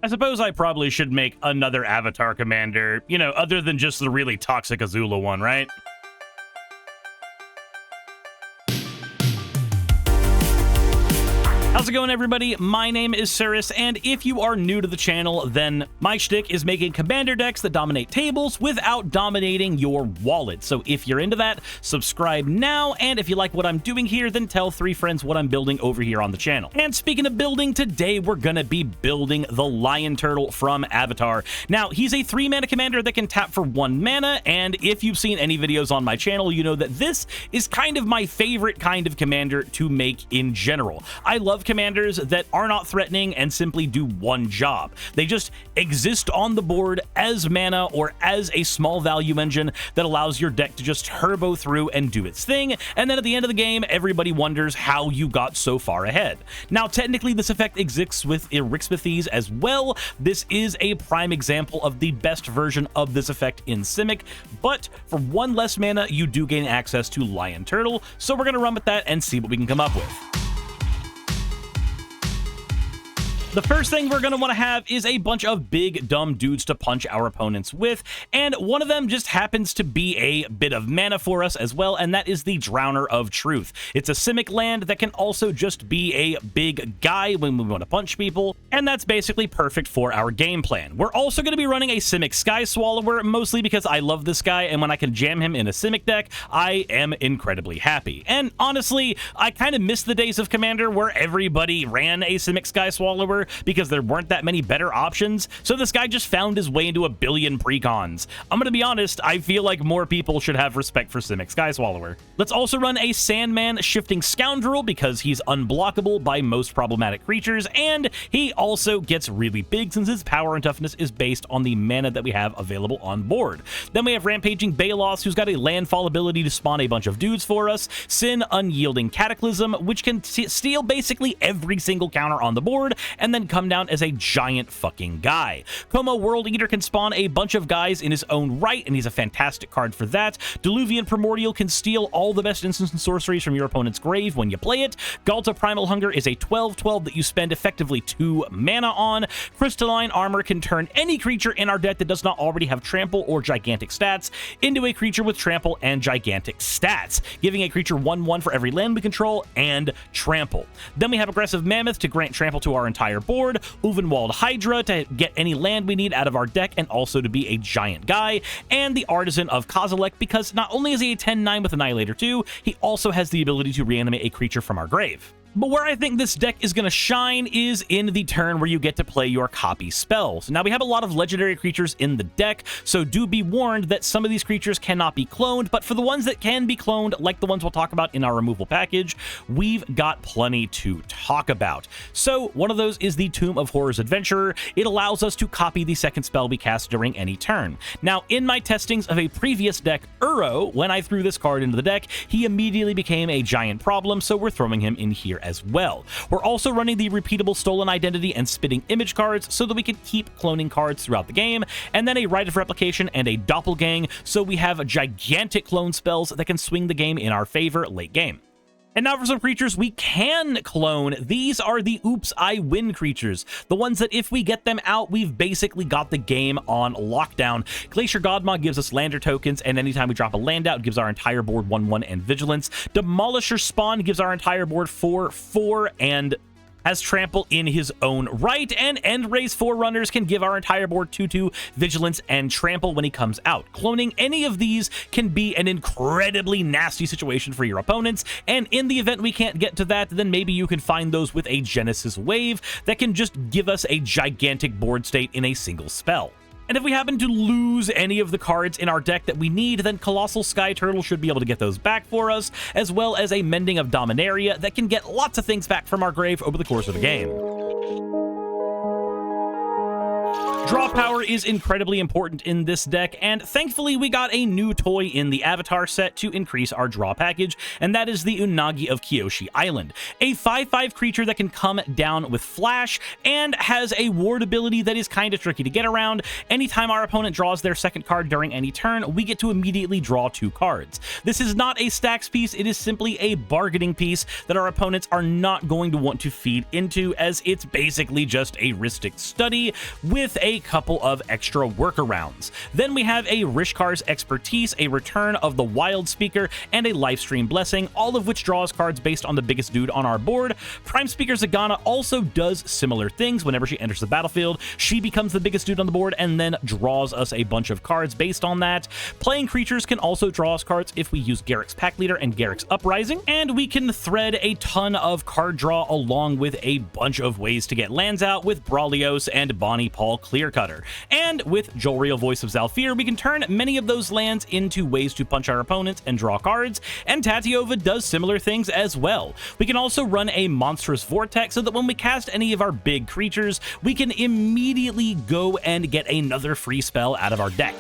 I suppose I probably should make another Avatar commander, you know, other than just the really toxic Azula one, right? How's it going, everybody? My name is Suris, and if you are new to the channel, then my shtick is making commander decks that dominate tables without dominating your wallet. So if you're into that, subscribe now, and if you like what I'm doing here, then tell 3 friends what I'm building over here on the channel. And speaking of building, today we're gonna be building the Lion Turtle from Avatar. Now, he's a 3-mana commander that can tap for 1 mana, and if you've seen any videos on my channel, you know that this is kind of my favorite kind of commander to make in general. I love commanders that are not threatening and simply do one job. They just exist on the board as mana or as a small value engine that allows your deck to just turbo through and do its thing, and then at the end of the game, everybody wonders how you got so far ahead. Now, technically, this effect exists with Erixmathes as well. This is a prime example of the best version of this effect in Simic, but for 1 less mana, you do gain access to Lion Turtle, so we're gonna run with that and see what we can come up with. The first thing we're going to want to have is a bunch of big, dumb dudes to punch our opponents with, and one of them just happens to be a bit of mana for us as well, and that is the Drowner of Truth. It's a Simic land that can also just be a big guy when we want to punch people, and that's basically perfect for our game plan. We're also going to be running a Simic Sky Swallower, mostly because I love this guy, and when I can jam him in a Simic deck, I am incredibly happy. And honestly, I kind of miss the days of Commander where everybody ran a Simic Sky Swallower, because there weren't that many better options, so this guy just found his way into a billion precons. I'm gonna be honest, I feel like more people should have respect for Simic Sky Swallower. Let's also run a Sandman Shifting Scoundrel because he's unblockable by most problematic creatures, and he also gets really big since his power and toughness is based on the mana that we have available on board. Then we have Rampaging Balos, who's got a landfall ability to spawn a bunch of dudes for us, Sin Unyielding Cataclysm, which can steal basically every single counter on the board, and then come down as a giant fucking guy. Como World Eater can spawn a bunch of guys in his own right, and he's a fantastic card for that. Diluvian Primordial can steal all the best instants and sorceries from your opponent's grave when you play it. Galta Primal Hunger is a 12/12 that you spend effectively 2 mana on. Crystalline Armor can turn any creature in our deck that does not already have Trample or Gigantic stats into a creature with Trample and Gigantic stats, giving a creature 1/1 for every land we control and Trample. Then we have Aggressive Mammoth to grant Trample to our entire board, Uvenwald Hydra to get any land we need out of our deck and also to be a giant guy, and the Artisan of Kozilek because not only is he a 10/9 with Annihilator 2, he also has the ability to reanimate a creature from our grave. But where I think this deck is going to shine is in the turn where you get to play your copy spells. Now, we have a lot of legendary creatures in the deck, so do be warned that some of these creatures cannot be cloned, but for the ones that can be cloned, like the ones we'll talk about in our removal package, we've got plenty to talk about. So one of those is the Tomb of Horrors Adventurer. It allows us to copy the second spell we cast during any turn. Now, in my testings of a previous deck, Uro, when I threw this card into the deck, he immediately became a giant problem, so we're throwing him in here as well. We're also running the repeatable Stolen Identity and Spitting Image cards so that we can keep cloning cards throughout the game, and then a Rite of Replication and a Doppelgang, so we have gigantic clone spells that can swing the game in our favor late game. And now for some creatures we can clone. These are the Oops, I Win creatures. The ones that if we get them out, we've basically got the game on lockdown. Glacier Godmaw gives us lander tokens, and anytime we drop a land out, it gives our entire board 1/1 and Vigilance. Demolisher Spawn gives our entire board 4/4 and has Trample in his own right, and Endray's Forerunners can give our entire board 2/2 Vigilance and Trample when he comes out. Cloning any of these can be an incredibly nasty situation for your opponents, and in the event we can't get to that, then maybe you can find those with a Genesis Wave that can just give us a gigantic board state in a single spell. And if we happen to lose any of the cards in our deck that we need, then Colossal Sky Turtle should be able to get those back for us, as well as a Mending of Dominaria that can get lots of things back from our grave over the course of the game. Draw power is incredibly important in this deck, and thankfully we got a new toy in the Avatar set to increase our draw package, and that is the Unagi of Kyoshi Island, a 5/5 creature that can come down with flash and has a ward ability that is kind of tricky to get around. Anytime our opponent draws their second card during any turn, we get to immediately draw 2 cards. This is not a stacks piece, it is simply a bargaining piece that our opponents are not going to want to feed into, as it's basically just a Rhystic Study with a couple of extra workarounds. Then we have a Rishkar's Expertise, a Return of the Wild Speaker, and a Lifestream Blessing, all of which draws cards based on the biggest dude on our board. Prime Speaker Zagana also does similar things. Whenever she enters the battlefield, she becomes the biggest dude on the board and then draws us a bunch of cards based on that. Playing creatures can also draw us cards if we use Garrick's Pack Leader and Garrick's Uprising, and we can thread a ton of card draw along with a bunch of ways to get lands out with Brawlios and Bonnie Paul Clearcutter. And with Jolreal Voice of Zalfir, we can turn many of those lands into ways to punch our opponents and draw cards, and Tatiova does similar things as well. We can also run a Monstrous Vortex so that when we cast any of our big creatures, we can immediately go and get another free spell out of our deck.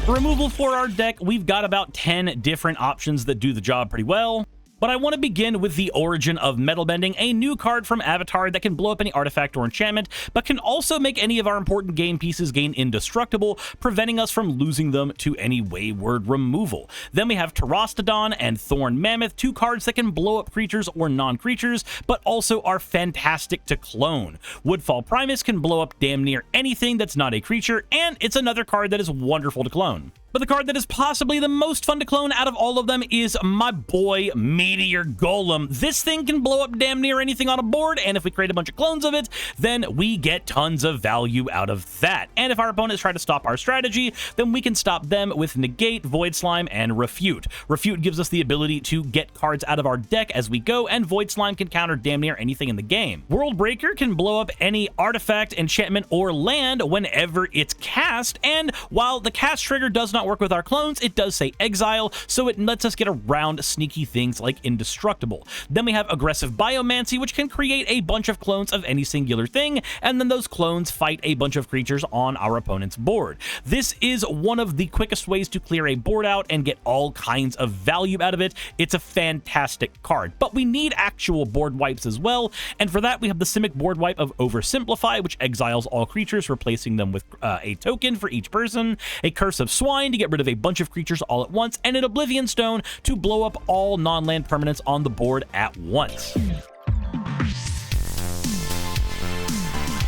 Removal for our deck, we've got about 10 different options that do the job pretty well. But I want to begin with the Origin of Metal Bending, a new card from Avatar that can blow up any artifact or enchantment, but can also make any of our important game pieces gain indestructible, preventing us from losing them to any wayward removal. Then we have Terastodon and Thorn Mammoth, 2 cards that can blow up creatures or non-creatures, but also are fantastic to clone. Woodfall Primus can blow up damn near anything that's not a creature, and it's another card that is wonderful to clone. But the card that is possibly the most fun to clone out of all of them is my boy Meteor Golem. This thing can blow up damn near anything on a board, and if we create a bunch of clones of it, then we get tons of value out of that. And if our opponents try to stop our strategy, then we can stop them with Negate, Void Slime, and Refute. Refute gives us the ability to get cards out of our deck as we go, and Void Slime can counter damn near anything in the game. World Breaker can blow up any artifact, enchantment, or land whenever it's cast, and while the cast trigger does not work with our clones, it does say exile, so it lets us get around sneaky things like indestructible. Then we have Aggressive Biomancy, which can create a bunch of clones of any singular thing, and then those clones fight a bunch of creatures on our opponent's board. This is one of the quickest ways to clear a board out and get all kinds of value out of it. It's a fantastic card, but we need actual board wipes as well, and for that we have the Simic board wipe of Oversimplify, which exiles all creatures, replacing them with a token for each person, a Curse of Swine to get rid of a bunch of creatures all at once, and an Oblivion Stone to blow up all non-land permanents on the board at once.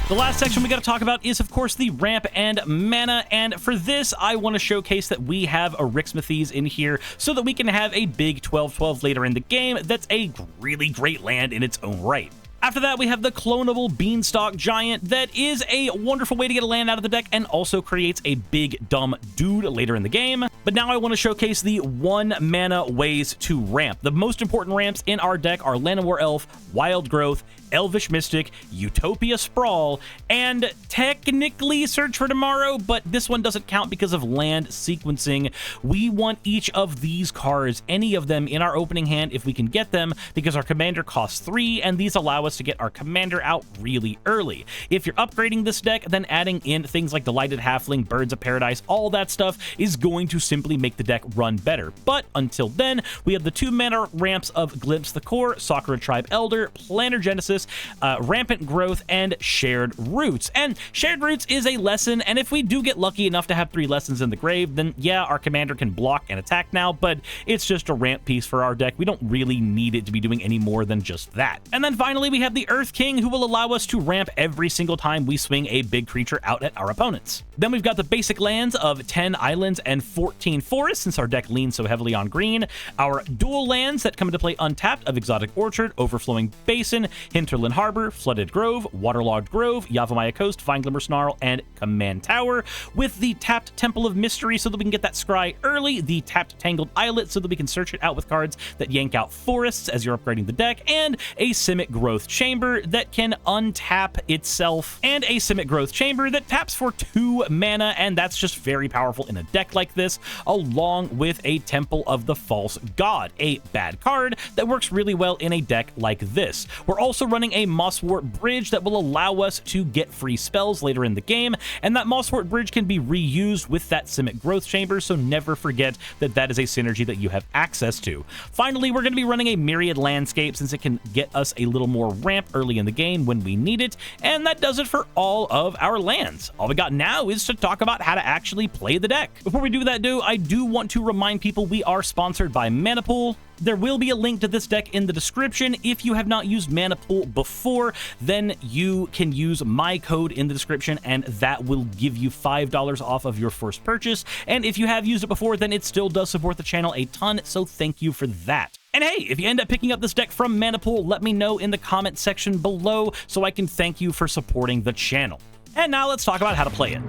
The last section we got to talk about is, of course, the ramp and mana, and for this, I want to showcase that we have a Rixmathes in here so that we can have a big 12/12 later in the game that's a really great land in its own right. After that, we have the clonable Beanstalk Giant that is a wonderful way to get a land out of the deck and also creates a big dumb dude later in the game. But now I want to showcase the 1 mana ways to ramp. The most important ramps in our deck are Llanowar Elf, Wild Growth, Elvish Mystic, Utopia Sprawl, and technically Search for Tomorrow, but this one doesn't count because of land sequencing. We want each of these cards, any of them, in our opening hand if we can get them, because our commander costs 3, and these allow us to get our commander out really early. If you're upgrading this deck, then adding in things like Delighted Halfling, Birds of Paradise, all that stuff is going to simply make the deck run better. But until then, we have the 2 mana ramps of Glimpse the Core, Sakura Tribe Elder, Planar Genesis, Rampant Growth, and Shared Roots. And Shared Roots is a lesson, and if we do get lucky enough to have 3 lessons in the grave, then yeah, our commander can block and attack now, but it's just a ramp piece for our deck. We don't really need it to be doing any more than just that. And then finally, we have the Earth King, who will allow us to ramp every single time we swing a big creature out at our opponents. Then we've got the basic lands of 10 islands and 14 forests, since our deck leans so heavily on green. Our dual lands that come into play untapped of Exotic Orchard, Overflowing Basin, Hinterland Harbor, Flooded Grove, Waterlogged Grove, Yavimaya Coast, Vineglimmer Snarl, and Command Tower, with the tapped Temple of Mystery so that we can get that scry early, the tapped Tangled Islet so that we can search it out with cards that yank out forests as you're upgrading the deck, and a Simic Growth Chamber that can untap itself, and a Simic Growth Chamber that taps for 2 mana, and that's just very powerful in a deck like this. along with a Temple of the False God, a bad card that works really well in a deck like this. We're also running a Mosswort Bridge that will allow us to get free spells later in the game, and that Mosswort Bridge can be reused with that Simic Growth Chamber, so never forget that that is a synergy that you have access to. Finally, we're going to be running a Myriad Landscape since it can get us a little more ramp early in the game when we need it, and that does it for all of our lands. All we got now is to talk about how to actually play the deck. Before we do that, I do want to remind people we are sponsored by Mana Pool. There will be a link to this deck in the description. If you have not used Mana Pool before, then you can use my code in the description, and that will give you $5 off of your first purchase. And if you have used it before, then it still does support the channel a ton, so thank you for that. And hey, if you end up picking up this deck from Mana Pool, let me know in the comment section below so I can thank you for supporting the channel. And now let's talk about how to play it.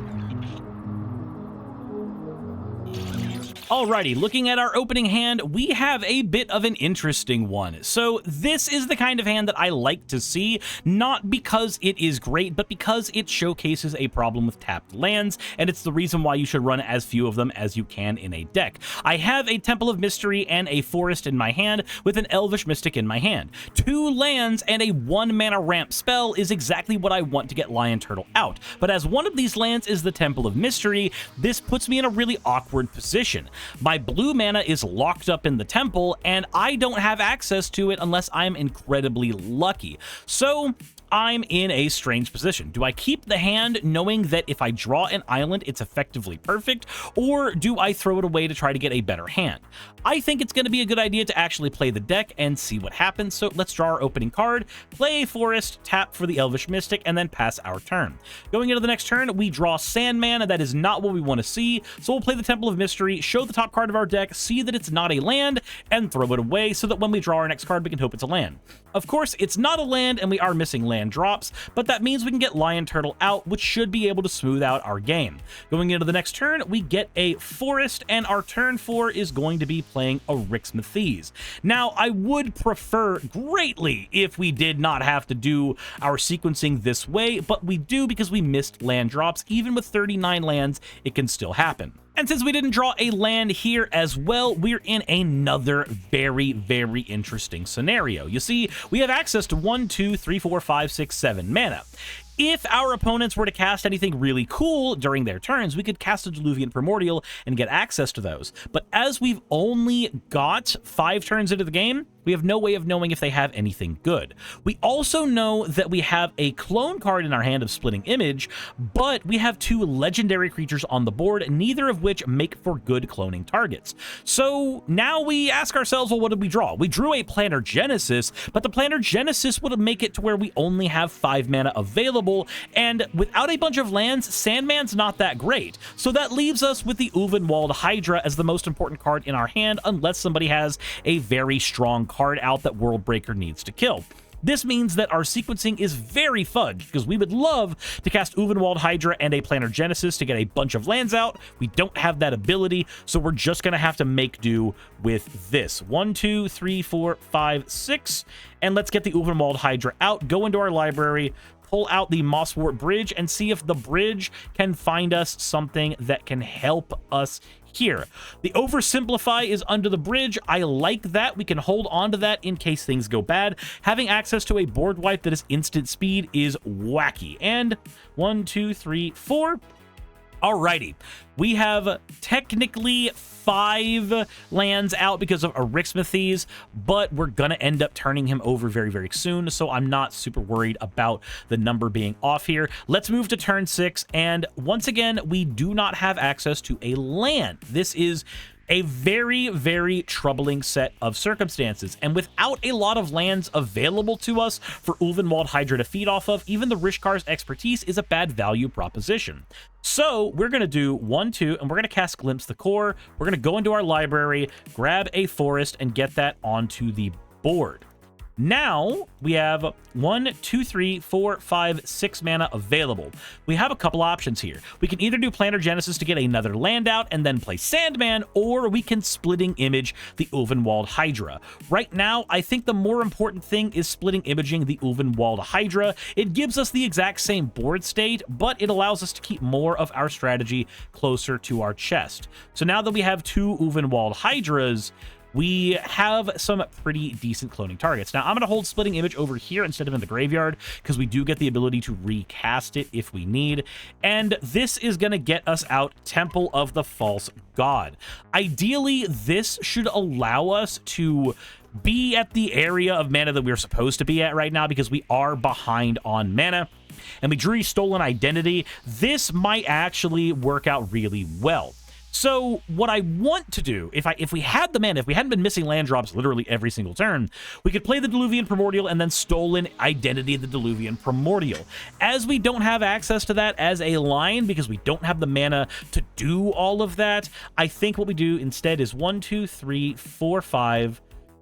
Alrighty, looking at our opening hand, we have a bit of an interesting one. So this is the kind of hand that I like to see, not because it is great, but because it showcases a problem with tapped lands, and it's the reason why you should run as few of them as you can in a deck. I have a Temple of Mystery and a Forest in my hand, with an Elvish Mystic in my hand. 2 lands and a 1 mana ramp spell is exactly what I want to get Lion Turtle out, but as one of these lands is the Temple of Mystery, this puts me in a really awkward position. My blue mana is locked up in the temple, and I don't have access to it unless I'm incredibly lucky. So I'm in a strange position. Do I keep the hand knowing that if I draw an island, it's effectively perfect, or do I throw it away to try to get a better hand? I think it's going to be a good idea to actually play the deck and see what happens, so let's draw our opening card, play a Forest, tap for the Elvish Mystic, and then pass our turn. Going into the next turn, we draw Sandman, and that is not what we want to see, so we'll play the Temple of Mystery, show the top card of our deck, see that it's not a land, and throw it away so that when we draw our next card, we can hope it's a land. Of course, it's not a land, and we are missing land drops, but that means we can get Lion Turtle out, which should be able to smooth out our game. Going into the next turn, we get a Forest, and our turn 4 is going to be playing a Rixmathies. Now, I would prefer greatly if we did not have to do our sequencing this way, but we do because we missed land drops. Even with 39 lands, it can still happen. And since we didn't draw a land here as well, we're in another very, very interesting scenario. You see, we have access to 1, 2, 3, 4, 5, 6, 7 mana. If our opponents were to cast anything really cool during their turns, we could cast a Diluvian Primordial and get access to those. But as we've only got 5 turns into the game, we have no way of knowing if they have anything good. We also know that we have a clone card in our hand of Splitting Image, but we have 2 legendary creatures on the board, neither of which make for good cloning targets. So now we ask ourselves, well, what did we draw? We drew a Plantar Genesis, but the Plantar Genesis would make it to where we only have 5 mana available, and without a bunch of lands, Sandman's not that great. So that leaves us with the Ulvenwald Hydra as the most important card in our hand, unless somebody has a very strong card out that Worldbreaker needs to kill. This means that our sequencing is very fudged, because we would love to cast Ulvenwald Hydra and a Plantar Genesis to get a bunch of lands out. We don't have that ability, so we're just going to have to make do with this. 1, 2, 3, 4, 5, 6, and let's get the Ulvenwald Hydra out, go into our library, pull out the Mosswort Bridge, and see if the bridge can find us something that can help us here. The Oversimplify is under the bridge. I like that. We can hold on to that in case things go bad. Having access to a board wipe that is instant speed is wacky. And 1, 2, 3, 4. Alrighty, we have technically 5 lands out because of Rixmathies, but we're going to end up turning him over very, very soon, so I'm not super worried about the number being off here. Let's move to turn 6, and once again, we do not have access to a land. This is a very, very troubling set of circumstances, and without a lot of lands available to us for Ulvenwald Hydra to feed off of, even the Rishkar's Expertise is a bad value proposition. So we're going to do 1, 2, and we're going to cast Glimpse the Core. We're going to go into our library, grab a Forest, and get that onto the board. Now we have 1, 2, 3, 4, 5, 6 mana available. We have a couple options here. We can either do Planar Genesis to get another land out and then play Sandman, or we can Splitting Image the Ulvenwald Hydra. Right now, I think the more important thing is Splitting Imaging the Ulvenwald Hydra. It gives us the exact same board state, but it allows us to keep more of our strategy closer to our chest. So now that we have 2 Ulvenwald Hydras, we have some pretty decent cloning targets. Now, I'm going to hold Splitting Image over here instead of in the graveyard, because we do get the ability to recast it if we need. And this is going to get us out Temple of the False God. Ideally, this should allow us to be at the area of mana that we're supposed to be at right now, because we are behind on mana. And we drew Stolen Identity. This might actually work out really well. So what I want to do, if we had the mana, if we hadn't been missing land drops literally every single turn, we could play the Diluvian Primordial and then Stolen Identity of the Diluvian Primordial. As we don't have access to that as a line, because we don't have the mana to do all of that, I think what we do instead is 1, 2, 3, 4, 5,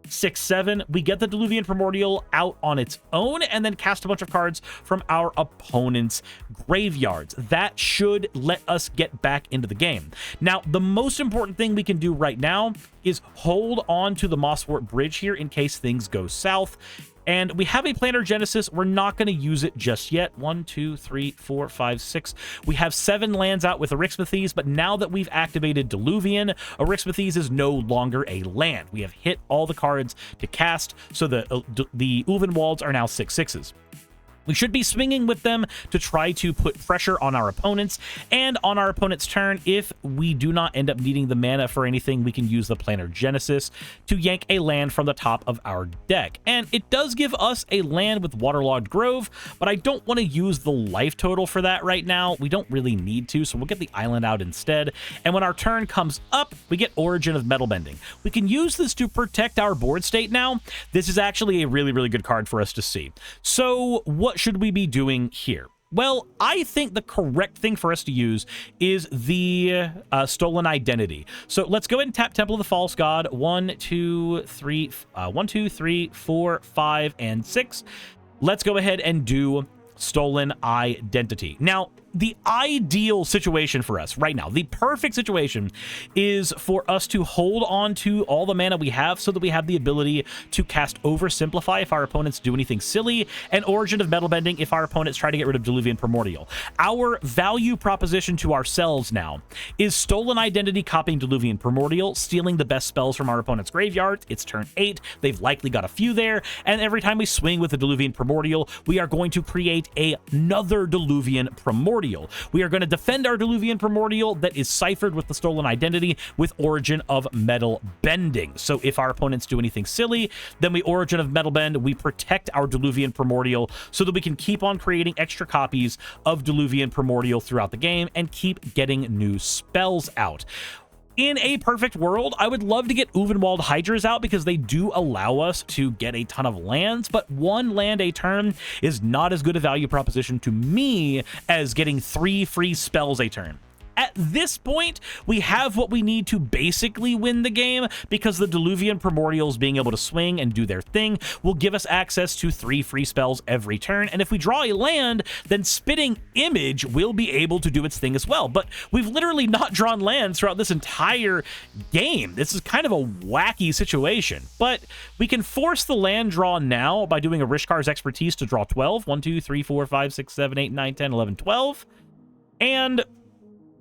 6, 7. We get the Diluvian Primordial out on its own and then cast a bunch of cards from our opponent's graveyards. That should let us get back into the game. Now, the most important thing we can do right now is hold on to the Mosswort Bridge here in case things go south. And we have a Planar Genesis. We're not going to use it just yet. 1, 2, 3, 4, 5, 6. We have 7 lands out with Arixmathes, but now that we've activated Diluvian, Arixmathes is no longer a land. We have hit all the cards to cast, so the Ulvenwalds are now 6/6s. We should be swinging with them to try to put pressure on our opponents, and on our opponent's turn, if we do not end up needing the mana for anything, we can use the Planar Genesis to yank a land from the top of our deck. And it does give us a land with Waterlogged Grove, but I don't want to use the life total for that right now. We don't really need to, so we'll get the island out instead. And when our turn comes up, we get Origin of Metal Bending. We can use this to protect our board state now. This is actually a really, really good card for us to see. So what should we be doing here? Well, I think the correct thing for us to use is the Stolen Identity. So let's go ahead and tap Temple of the False God. 1, 2, 3, 4, 5, and 6. Let's go ahead and do Stolen Identity. Now, the ideal situation for us right now, the perfect situation, is for us to hold on to all the mana we have so that we have the ability to cast Oversimplify if our opponents do anything silly, and Origin of Metal Bending if our opponents try to get rid of Diluvian Primordial. Our value proposition to ourselves now is Stolen Identity copying Diluvian Primordial, stealing the best spells from our opponent's graveyard. It's turn 8. They've likely got a few there, and every time we swing with the Diluvian Primordial, we are going to create another Diluvian Primordial. We are going to defend our Diluvian Primordial that is ciphered with the Stolen Identity with Origin of Metal Bending. So if our opponents do anything silly, then we Origin of Metal Bend, we protect our Diluvian Primordial so that we can keep on creating extra copies of Diluvian Primordial throughout the game and keep getting new spells out. In a perfect world, I would love to get Ulvenwald Hydras out because they do allow us to get a ton of lands, but 1 land a turn is not as good a value proposition to me as getting 3 free spells a turn. At this point, we have what we need to basically win the game, because the Diluvian Primordials being able to swing and do their thing will give us access to 3 free spells every turn, and if we draw a land, then Spitting Image will be able to do its thing as well. But we've literally not drawn lands throughout this entire game. This is kind of a wacky situation, but we can force the land draw now by doing a Rishkar's Expertise to draw 12. 1, 2, 3, 4, 5, 6, 7, 8, 9, 10, 11, 12. And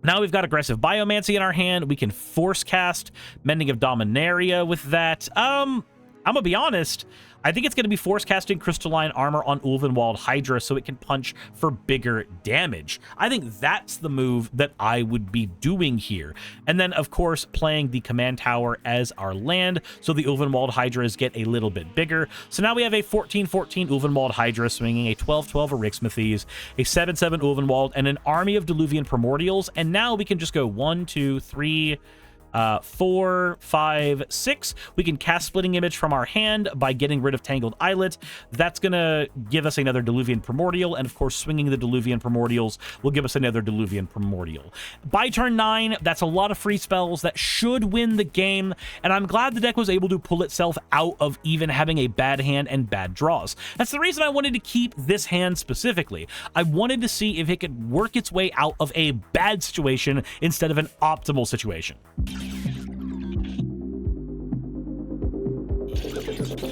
now we've got Aggressive Biomancy in our hand. We can force cast Mending of Dominaria with that. I'm gonna be honest, I think it's going to be force casting Crystalline Armor on Ulvenwald Hydra so it can punch for bigger damage. I think that's the move that I would be doing here. And then, of course, playing the Command Tower as our land so the Ulvenwald Hydras get a little bit bigger. So now we have a 14/14 Ulvenwald Hydra swinging a 12/12 Arixmathes, a 7/7 Ulvenwald, and an army of Diluvian Primordials. And now we can just go 1, 2, 3... 4, 5, 6. We can cast Splitting Image from our hand by getting rid of Tangled Islet. That's going to give us another Diluvian Primordial, and of course, swinging the Diluvian Primordials will give us another Diluvian Primordial. By turn 9, that's a lot of free spells that should win the game, and I'm glad the deck was able to pull itself out of even having a bad hand and bad draws. That's the reason I wanted to keep this hand specifically. I wanted to see if it could work its way out of a bad situation instead of an optimal situation.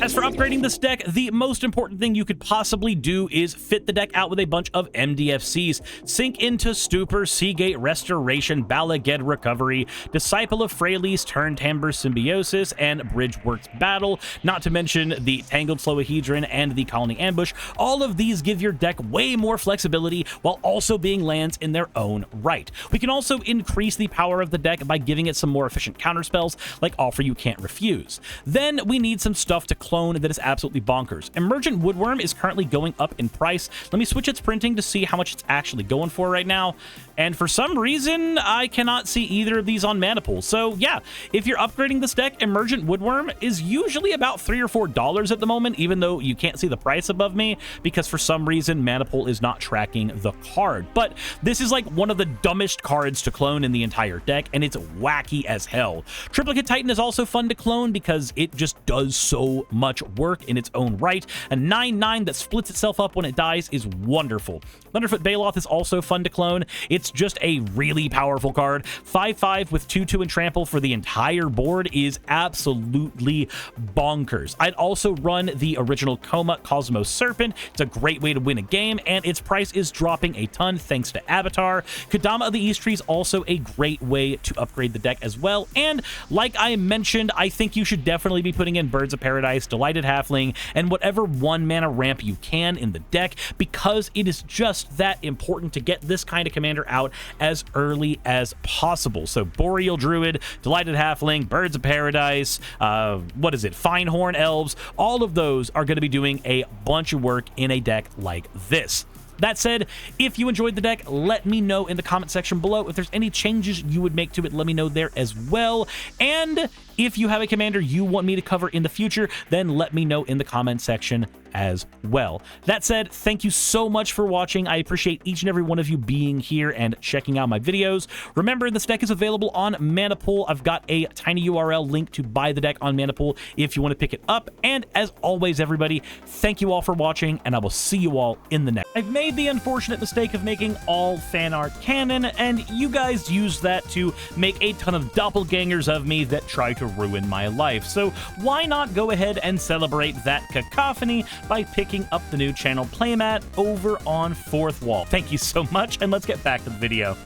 As for upgrading this deck, the most important thing you could possibly do is fit the deck out with a bunch of MDFCs. Sink into Stupor, Seagate Restoration, Balaged Recovery, Disciple of Freyalise, Turntimber Symbiosis, and Bridgeworks Battle, not to mention the Tangled Slowahedron and the Colony Ambush. All of these give your deck way more flexibility while also being lands in their own right. We can also increase the power of the deck by giving it some more efficient counterspells like Offer You Can't Refuse. Then we need some stuff to clone that is absolutely bonkers. Emergent Woodworm is currently going up in price. Let me switch its printing to see how much it's actually going for right now. And for some reason, I cannot see either of these on Mana Pool. So yeah, if you're upgrading this deck, Emergent Woodworm is usually about $3 or $4 at the moment, even though you can't see the price above me, because for some reason, Mana Pool is not tracking the card. But this is like one of the dumbest cards to clone in the entire deck, and it's wacky as hell. Triplicate Titan is also fun to clone because it just does so much work in its own right. A 9/9 that splits itself up when it dies is wonderful. Thunderfoot Baloth is also fun to clone. It's just a really powerful card. 5/5 with 2/2 and trample for the entire board is absolutely bonkers. I'd also run the original Coma Cosmos Serpent. It's a great way to win a game, and its price is dropping a ton thanks to Avatar. Kodama of the East Tree is also a great way to upgrade the deck as well. And like I mentioned, I think you should definitely be putting in Birds of Paradise, Delighted Halfling, and whatever 1-mana ramp you can in the deck, because it is just that important to get this kind of commander out as early as possible. So Boreal Druid, Delighted Halfling, Birds of Paradise, Finehorn Elves, all of those are going to be doing a bunch of work in a deck like this. That said, if you enjoyed the deck, let me know in the comment section below. If there's any changes you would make to it, let me know there as well. And if you have a commander you want me to cover in the future, then let me know in the comment section as well. That said, thank you so much for watching. I appreciate each and every one of you being here and checking out my videos. Remember, this deck is available on Mana Pool. I've got a tiny URL link to buy the deck on Mana Pool if you want to pick it up. And as always, everybody, thank you all for watching, and I will see you all in the next. I've made the unfortunate mistake of making all fan art canon, and you guys use that to make a ton of doppelgangers of me that try to ruin my life. So why not go ahead and celebrate that cacophony by picking up the new channel playmat over on Fourth Wall. Thank you so much, and let's get back to the video.